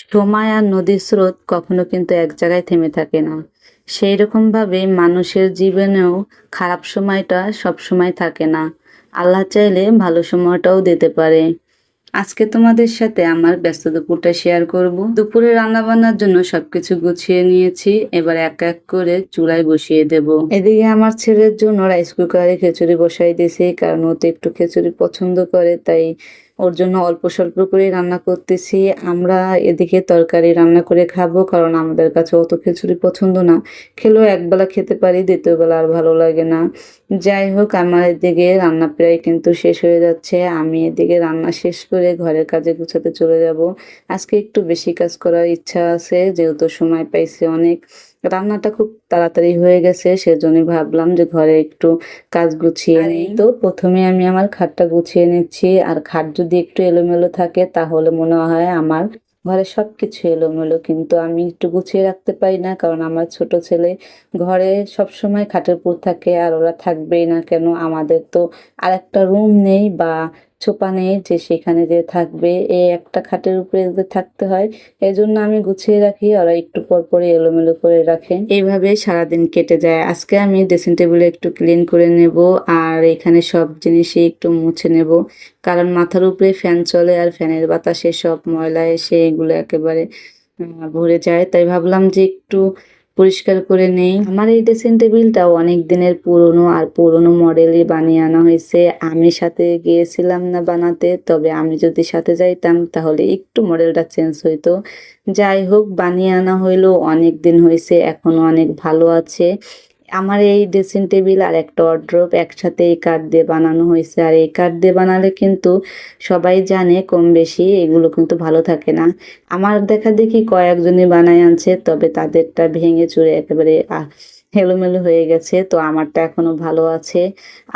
সময় আর নদীর স্রোত কখনো কিন্তু এক জায়গায় থেমে থাকে না। সেই রকমভাবে মানুষের জীবনেও খারাপ সময়টা সবসময় থাকে না। আল্লাহ চাইলে ভালো সময়টাও দিতে পারে। আজকে তোমাদের সাথে আমার ব্যস্ত দুপুরটা শেয়ার করব। দুপুরে রান্না বান্নার জন্য সবকিছু গুছিয়ে নিয়েছি। এবার এক এক করে চুলায় বসিয়ে দেব। এদিকে আমার ছেলের জন্য রাইস কুকারে খিচুড়ি বসাই দিয়েছি, কারণ ও তো একটু খিচুড়ি পছন্দ করে, তাই ওর জন্য অল্প স্বল্প করে রান্না করতেছি। আমরা এদিকে তরকারি রান্না করে খাবো, কারণ আমাদের কাছে অত খিচুড়ি পছন্দ না। খেলেও একবেলা খেতে পারি, দ্বিতীয় বেলা আর ভালো লাগে না। যাই হোক, আমার এদিকে রান্না প্রায় কিন্তু শেষ হয়ে যাচ্ছে। আমি এদিকে রান্না শেষ করে ঘরের কাজে গুছাতে চলে যাব। আজকে একটু বেশি কাজ করার ইচ্ছা আছে, যেহেতু সময় পাইছি অনেক। রান্নাটা খুব তাড়াতাড়ি হয়ে গেছে, সেজন্যই ভাবলাম যে ঘরে একটু কাজ গুছিয়ে নিই। তো প্রথমে আমি আমার খাটটা গুছিয়ে নিচ্ছি। আর খাট যদি একটু এলোমেলো থাকে তাহলে মনে হয় আমার ঘরে সবকিছু এলোমেলো, কিন্তু আমি একটু গুছিয়ে রাখতে পারি না, কারণ আমার ছোট ছেলে ঘরে সবসময় খাটের উপর থাকে, আর ওরা থাকবেই না কেন, আমাদের তো আর একটা রুম নেই বা ছোপা নেই যে সেখানে যে থাকবে, এই একটা খাটের উপরে যে থাকতে হয়। এই জন্য আমি গুছিয়ে রাখি, ওরা একটু পর পরে এলোমেলো করে রাখে। এইভাবে সারাদিন কেটে যায়। আজকে আমি ড্রেসিং টেবিলে একটু ক্লিন করে নেব, আর এখানে সব জিনিসই একটু মুছে নেব, কারণ মাথার উপরে ফ্যান চলে আর ফ্যানের বাতাসে সব ময়লা এসে এগুলো একেবারে ভরে যায়। তাই ভাবলাম যে একটু পরিষ্কার করে নেই। আমার এই ড্রেসিং টেবিলটা অনেক দিনের পুরনো, আর পুরনো মডেলই বানিয়ে আনা হয়েছে। আমি সাথে গিয়েছিলাম না বানাতে, তবে আমি যদি সাথে যাইতাম তাহলে একটু মডেলটা চেঞ্জ হইতো। যাই হোক, বানিয়ে আনা হইলো, অনেক দিন হয়েছে, এখনো অনেক ভালো আছে। আমার এই ড্রেসিং টেবিল আর একটা ওয়ারড্রোব একসাথে এই কাঠ দিয়ে বানানো হয়েছে। আর এই কাঠ দিয়ে বানালে কিন্তু সবাই জানে কম বেশি এগুলো কিন্তু ভালো থাকে না। আমার দেখা দেখি কয়েকজনই বানায় আনছে, তবে তাদেরটা ভেঙে চুরে একেবারে এলোমেলো হয়ে গেছে। তো আমারটা এখনো ভালো আছে।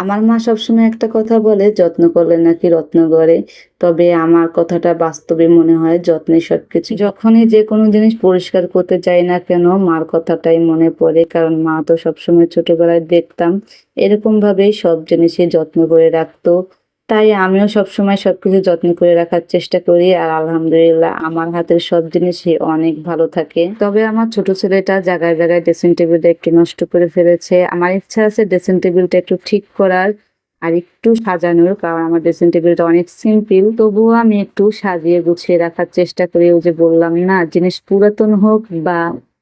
আমার মা সবসময় একটা কথা বলে, যত্ন করলে নাকি রত্ন গড়ে। তবে আমার কথাটা বাস্তবে মনে হয়, যত্নে সবকিছু। যখনই যে কোনো জিনিস পরিষ্কার করতে যাই না কেন, মার কথাটাই মনে পড়ে, কারণ মা তো সবসময় ছোটবেলায় দেখতাম এরকম ভাবেই সব জিনিসই যত্ন করে রাখতো। তাই আমিও সবসময় সবকিছু যত্ন করে রাখার চেষ্টা করি, আর আলহামদুলিল্লাহ আমার হাতের সব জিনিসই অনেক ভালো থাকে। তবে আমার ছোট ছেলেটা জায়গায় জায়গায় ড্রেসিং টেবিলটা একটু নষ্ট করে ফেলেছে। আমার ইচ্ছা আছে ড্রেসিং টেবিলটা একটু ঠিক করার আর একটু সাজানোর, কারণ আমার ড্রেসিং টেবিলটা অনেক সিম্পল, তবুও আমি একটু সাজিয়ে গুছিয়ে রাখার চেষ্টা করি। ওই যে বললাম না, জিনিস পুরাতন হোক বা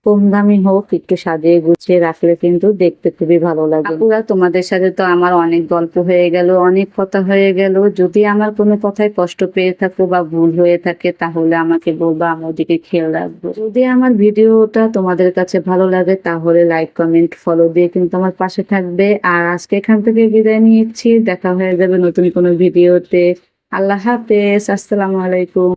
কম দামি হোক, একটু সাজিয়ে গুছিয়ে রাখলে কিন্তু দেখতে খুবই ভালো লাগে। আপুরা, তোমাদের সাথে তো আমার অনেক গল্প হয়ে গেল, অনেক কথা হয়ে গেল। যদি আমার কোনো কথায় কষ্ট পেয়ে থাকো বা ভুল হয়ে থাকে তাহলে আমাকে বলবা, আমি ওদিকে খেয়াল রাখবো। যদি আমার ভিডিওটা তোমাদের কাছে ভালো লাগে তাহলে লাইক কমেন্ট ফলো দিয়ে কিন্তু আমার পাশে থাকবে। আর আজকে এখান থেকে বিদায় নিচ্ছি, দেখা হয়ে যাবে নতুন কোনো ভিডিওতে। আল্লাহ হাফেজ, আসসালামু আলাইকুম।